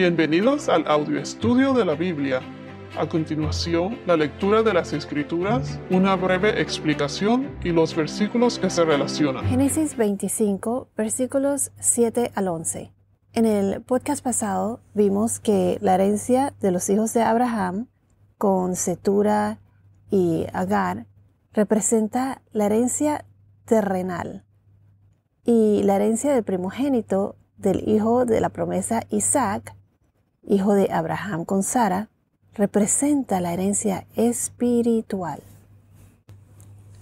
Bienvenidos al audio estudio de la Biblia. A continuación, la lectura de las Escrituras, una breve explicación y los versículos que se relacionan. Génesis 25, versículos 7 al 11. En el podcast pasado vimos que la herencia de los hijos de Abraham con Cetura y Agar representa la herencia terrenal y la herencia del primogénito del hijo de la promesa Isaac, hijo de Abraham con Sara, representa la herencia espiritual.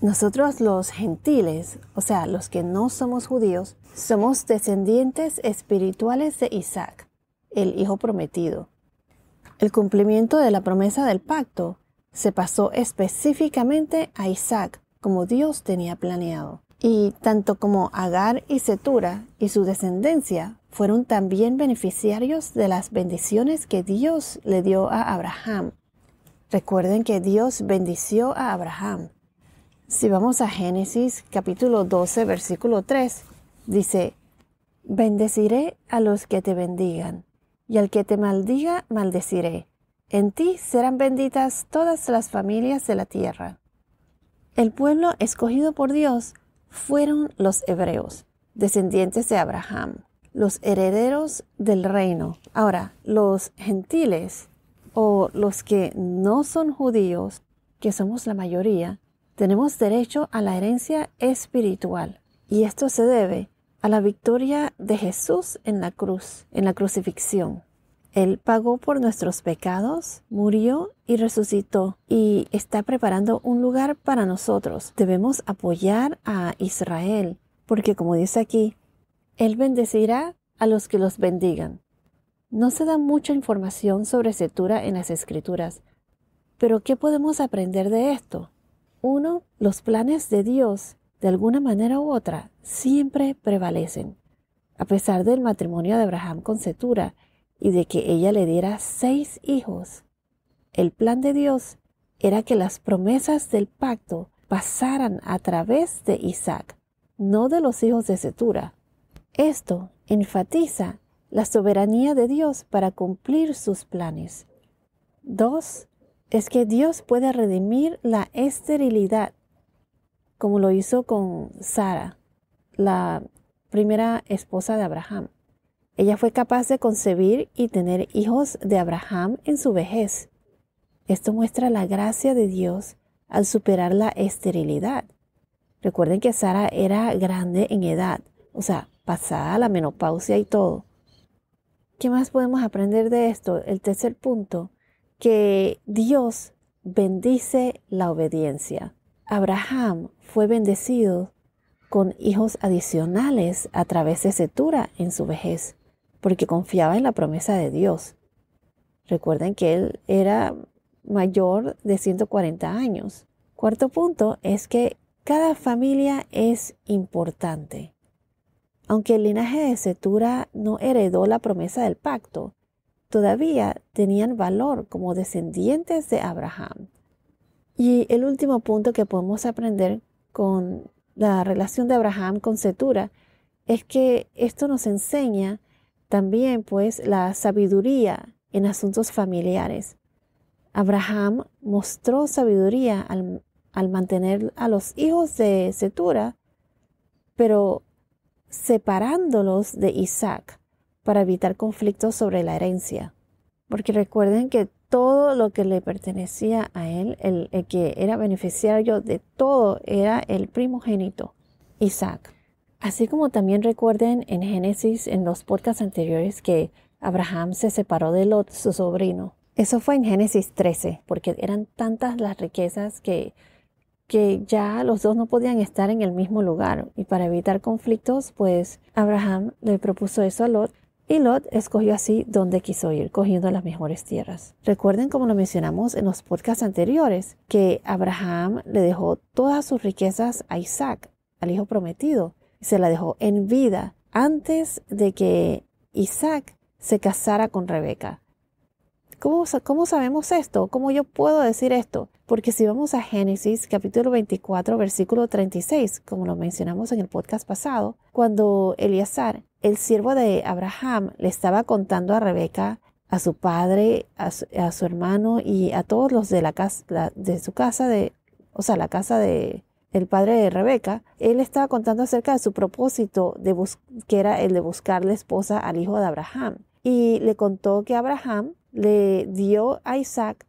Nosotros los gentiles, o sea, los que no somos judíos, somos descendientes espirituales de Isaac, el hijo prometido. El cumplimiento de la promesa del pacto se pasó específicamente a Isaac, como Dios tenía planeado. Y tanto como Agar y Cetura y su descendencia fueron también beneficiarios de las bendiciones que Dios le dio a Abraham. Recuerden que Dios bendició a Abraham. Si vamos a Génesis capítulo 12, versículo 3, dice: «Bendeciré a los que te bendigan, y al que te maldiga maldeciré. En ti serán benditas todas las familias de la tierra». El pueblo escogido por Dios fueron los hebreos, descendientes de Abraham, los herederos del reino. Ahora, los gentiles, o los que no son judíos, que somos la mayoría, tenemos derecho a la herencia espiritual. Y esto se debe a la victoria de Jesús en la cruz, en la crucifixión. Él pagó por nuestros pecados, murió y resucitó y está preparando un lugar para nosotros. Debemos apoyar a Israel, porque como dice aquí, Él bendecirá a los que los bendigan. No se da mucha información sobre Cetura en las Escrituras, pero ¿qué podemos aprender de esto? 1. Los planes de Dios, de alguna manera u otra, siempre prevalecen. A pesar del matrimonio de Abraham con Cetura y de que ella le diera 6 hijos, el plan de Dios era que las promesas del pacto pasaran a través de Isaac, no de los hijos de Cetura. Esto enfatiza la soberanía de Dios para cumplir sus planes. 2. Es que Dios puede redimir la esterilidad, como lo hizo con Sara, la primera esposa de Abraham. Ella fue capaz de concebir y tener hijos de Abraham en su vejez. Esto muestra la gracia de Dios al superar la esterilidad. Recuerden que Sara era grande en edad, o sea, pasada la menopausia y todo. ¿Qué más podemos aprender de esto? El tercer punto, que Dios bendice la obediencia. Abraham fue bendecido con hijos adicionales a través de Cetura en su vejez, porque confiaba en la promesa de Dios. Recuerden que él era mayor de 140 años. Cuarto punto es que cada familia es importante. Aunque el linaje de Cetura no heredó la promesa del pacto, todavía tenían valor como descendientes de Abraham. Y el último punto que podemos aprender con la relación de Abraham con Cetura es que esto nos enseña también pues la sabiduría en asuntos familiares. Abraham mostró sabiduría al mantener a los hijos de Cetura, pero separándolos de Isaac para evitar conflictos sobre la herencia. Porque recuerden que todo lo que le pertenecía a él, el que era beneficiario de todo, era el primogénito, Isaac. Así como también recuerden en Génesis, en los podcasts anteriores, que Abraham se separó de Lot, su sobrino. Eso fue en Génesis 13, porque eran tantas las riquezas que ya los dos no podían estar en el mismo lugar. Y para evitar conflictos, pues Abraham le propuso eso a Lot, y Lot escogió así donde quiso ir, cogiendo las mejores tierras. Recuerden, como lo mencionamos en los podcasts anteriores, que Abraham le dejó todas sus riquezas a Isaac, al hijo prometido. Se la dejó en vida antes de que Isaac se casara con Rebeca. ¿Cómo sabemos esto? ¿Cómo yo puedo decir esto? Porque si vamos a Génesis capítulo 24, versículo 36, como lo mencionamos en el podcast pasado, cuando Eliezer, el siervo de Abraham, le estaba contando a Rebeca a su padre, a su hermano y a todos los de la casa, de su casa, la casa de el padre de Rebeca. Él estaba contando acerca de su propósito que era el de buscarle esposa al hijo de Abraham. Y le contó que Abraham le dio a Isaac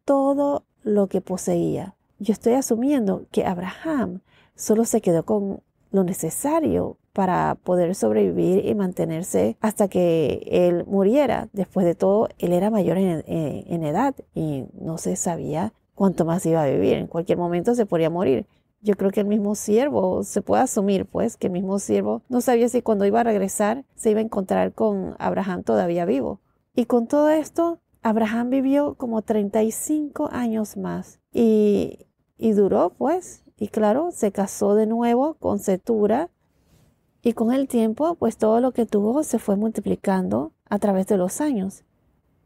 todo lo que poseía. Yo estoy asumiendo que Abraham solo se quedó con lo necesario para poder sobrevivir y mantenerse hasta que él muriera. Después de todo, él era mayor en edad y no se sabía cuánto más iba a vivir. En cualquier momento se podría morir. Yo creo que el mismo siervo, se puede asumir pues que el mismo siervo no sabía si cuando iba a regresar se iba a encontrar con Abraham todavía vivo. Y con todo esto, Abraham vivió como 35 años más y duró pues. Y claro, se casó de nuevo con Cetura y con el tiempo pues todo lo que tuvo se fue multiplicando a través de los años.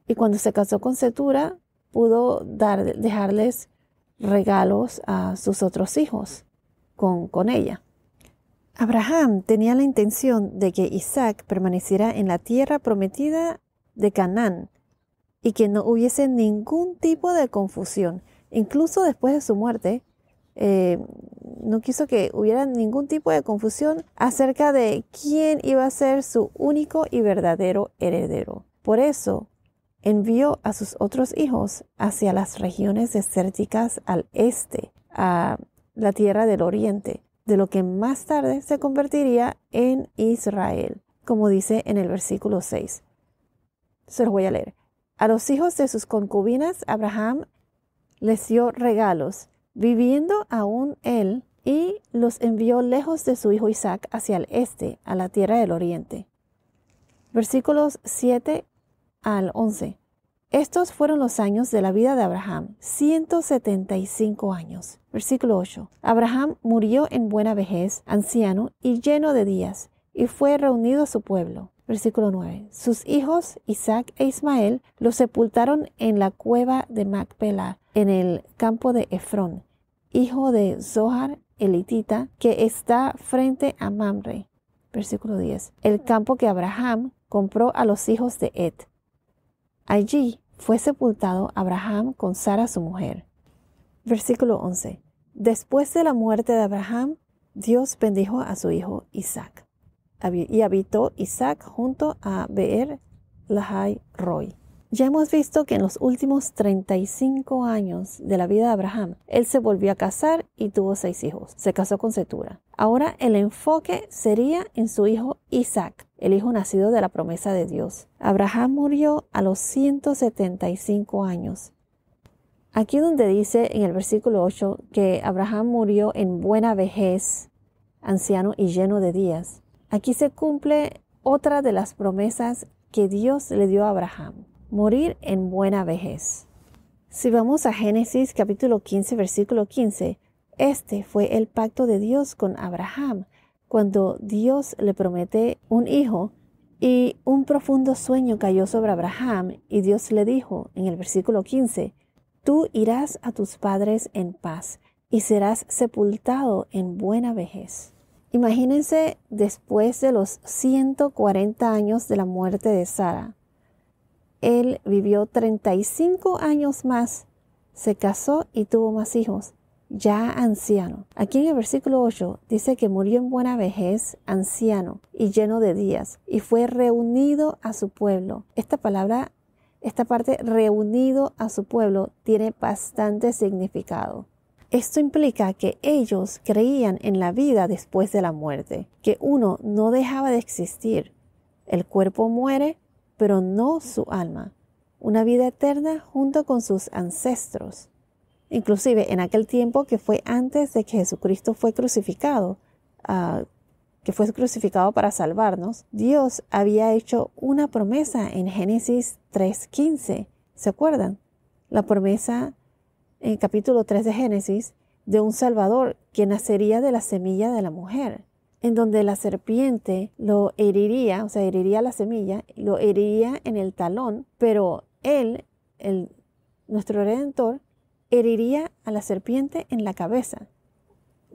Y cuando se casó con Cetura pudo dejarles regalos a sus otros hijos con ella. Abraham tenía la intención de que Isaac permaneciera en la tierra prometida de Canaán y que no hubiese ningún tipo de confusión. Incluso después de su muerte, no quiso que hubiera ningún tipo de confusión acerca de quién iba a ser su único y verdadero heredero. Por eso, envió a sus otros hijos hacia las regiones desérticas al este, a la tierra del oriente, de lo que más tarde se convertiría en Israel, como dice en el versículo 6. Se los voy a leer. A los hijos de sus concubinas, Abraham les dio regalos, viviendo aún él, y los envió lejos de su hijo Isaac hacia el este, a la tierra del oriente. Versículos 7 al 11. Estos fueron los años de la vida de Abraham, 175 años. Versículo 8. Abraham murió en buena vejez, anciano y lleno de días, y fue reunido a su pueblo. Versículo 9. Sus hijos, Isaac e Ismael, los sepultaron en la cueva de Macpela, en el campo de Efrón, hijo de Zohar elitita, que está frente a Mamre. Versículo 10. El campo que Abraham compró a los hijos de Ed. Allí fue sepultado Abraham con Sara su mujer. Versículo 11. Después de la muerte de Abraham, Dios bendijo a su hijo Isaac. Y habitó Isaac junto a Beer Lahai Roi. Ya hemos visto que en los últimos 35 años de la vida de Abraham, él se volvió a casar y tuvo 6 hijos. Se casó con Cetura. Ahora el enfoque sería en su hijo Isaac, el hijo nacido de la promesa de Dios. Abraham murió a los 175 años. Aquí donde dice en el versículo 8 que Abraham murió en buena vejez, anciano y lleno de días. Aquí se cumple otra de las promesas que Dios le dio a Abraham. Morir en buena vejez. Si vamos a Génesis capítulo 15, versículo 15, este fue el pacto de Dios con Abraham, cuando Dios le promete un hijo y un profundo sueño cayó sobre Abraham y Dios le dijo en el versículo 15, tú irás a tus padres en paz y serás sepultado en buena vejez. Imagínense después de los 140 años de la muerte de Sara. Él vivió 35 años más, se casó y tuvo más hijos, ya anciano. Aquí en el versículo 8 dice que murió en buena vejez, anciano y lleno de días, y fue reunido a su pueblo. Esta parte reunido a su pueblo tiene bastante significado. Esto implica que ellos creían en la vida después de la muerte, que uno no dejaba de existir. El cuerpo muere, pero no su alma. Una vida eterna junto con sus ancestros. Inclusive en aquel tiempo que fue antes de que Jesucristo fue crucificado, para salvarnos, Dios había hecho una promesa en Génesis 3:15. ¿Se acuerdan? La promesa en capítulo 3 de Génesis de un Salvador que nacería de la semilla de la mujer, en donde la serpiente lo heriría, heriría la semilla, lo heriría en el talón, pero él, nuestro Redentor, heriría a la serpiente en la cabeza,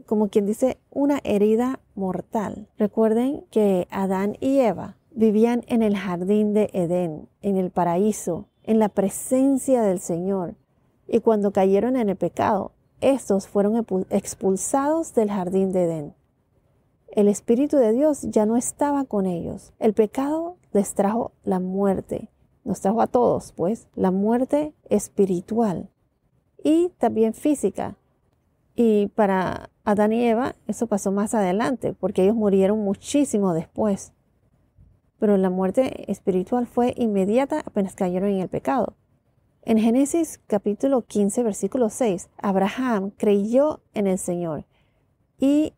como quien dice, una herida mortal. Recuerden que Adán y Eva vivían en el jardín de Edén, en el paraíso, en la presencia del Señor. Y cuando cayeron en el pecado, estos fueron expulsados del jardín de Edén. El Espíritu de Dios ya no estaba con ellos. El pecado les trajo la muerte. Nos trajo a todos, pues, la muerte espiritual y también física. Y para Adán y Eva, eso pasó más adelante, porque ellos murieron muchísimo después. Pero la muerte espiritual fue inmediata apenas cayeron en el pecado. En Génesis capítulo 15, versículo 6, Abraham creyó en el Señor y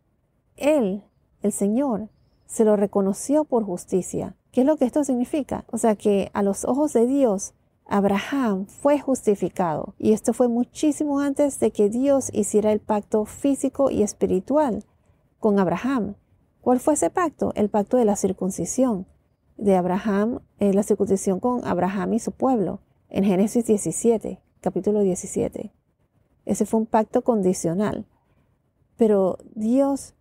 él, el Señor, se lo reconoció por justicia. ¿Qué es lo que esto significa? O sea que a los ojos de Dios, Abraham fue justificado. Y esto fue muchísimo antes de que Dios hiciera el pacto físico y espiritual con Abraham. ¿Cuál fue ese pacto? El pacto de la circuncisión de Abraham, la circuncisión con Abraham y su pueblo, en Génesis 17, capítulo 17. Ese fue un pacto condicional. Pero Dios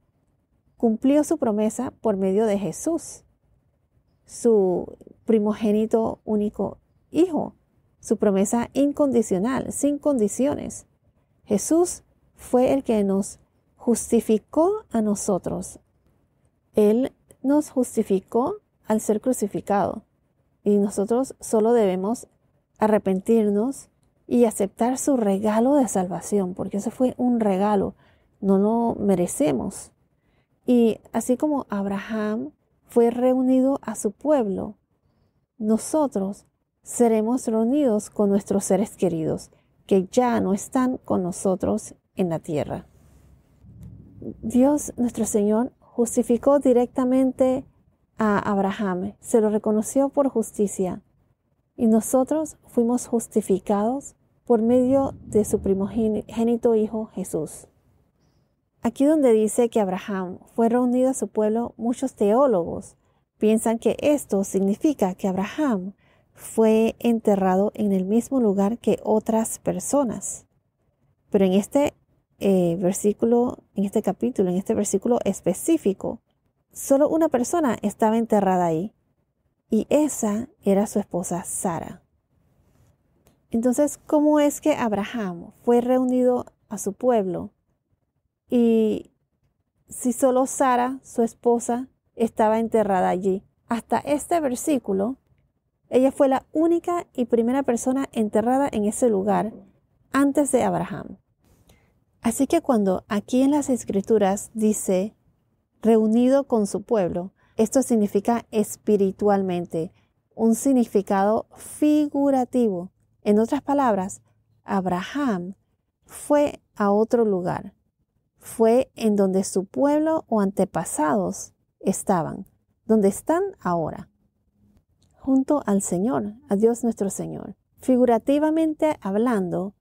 cumplió su promesa por medio de Jesús, su primogénito único hijo, su promesa incondicional, sin condiciones. Jesús fue el que nos justificó a nosotros. Él nos justificó al ser crucificado y nosotros solo debemos arrepentirnos y aceptar su regalo de salvación, porque ese fue un regalo, no lo merecemos. Y así como Abraham fue reunido a su pueblo, nosotros seremos reunidos con nuestros seres queridos que ya no están con nosotros en la tierra. Dios, nuestro Señor, justificó directamente a Abraham, se lo reconoció por justicia y nosotros fuimos justificados por medio de su primogénito hijo Jesús. Aquí donde dice que Abraham fue reunido a su pueblo, muchos teólogos piensan que esto significa que Abraham fue enterrado en el mismo lugar que otras personas. Pero en este versículo, en este capítulo, en este versículo específico, solo una persona estaba enterrada ahí y esa era su esposa Sara. Entonces, ¿cómo es que Abraham fue reunido a su pueblo? Y si solo Sara, su esposa, estaba enterrada allí. Hasta este versículo, ella fue la única y primera persona enterrada en ese lugar antes de Abraham. Así que cuando aquí en las Escrituras dice reunido con su pueblo, esto significa espiritualmente, un significado figurativo. En otras palabras, Abraham fue a otro lugar. Fue en donde su pueblo o antepasados estaban, donde están ahora, junto al Señor, a Dios nuestro Señor. Figurativamente hablando,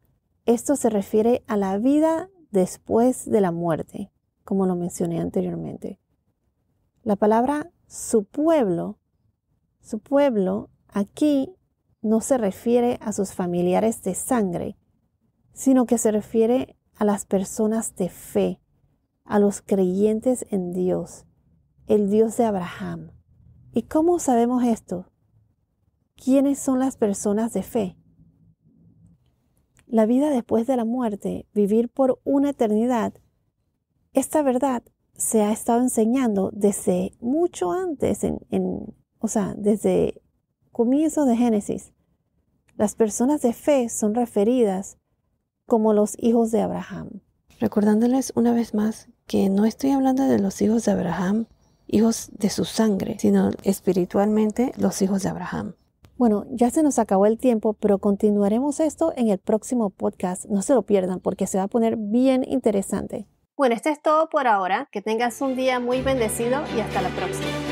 esto se refiere a la vida después de la muerte, como lo mencioné anteriormente. La palabra su pueblo aquí no se refiere a sus familiares de sangre, sino que se refiere a las personas de fe, a los creyentes en Dios, el Dios de Abraham. ¿Y cómo sabemos esto? ¿Quiénes son las personas de fe? La vida después de la muerte, vivir por una eternidad, esta verdad se ha estado enseñando desde mucho antes, desde comienzo de Génesis. Las personas de fe son referidas como los hijos de Abraham. Recordándoles una vez más que no estoy hablando de los hijos de Abraham, hijos de su sangre, sino espiritualmente los hijos de Abraham. Bueno, ya se nos acabó el tiempo, pero continuaremos esto en el próximo podcast. No se lo pierdan porque se va a poner bien interesante. Bueno, esto es todo por ahora. Que tengas un día muy bendecido y hasta la próxima.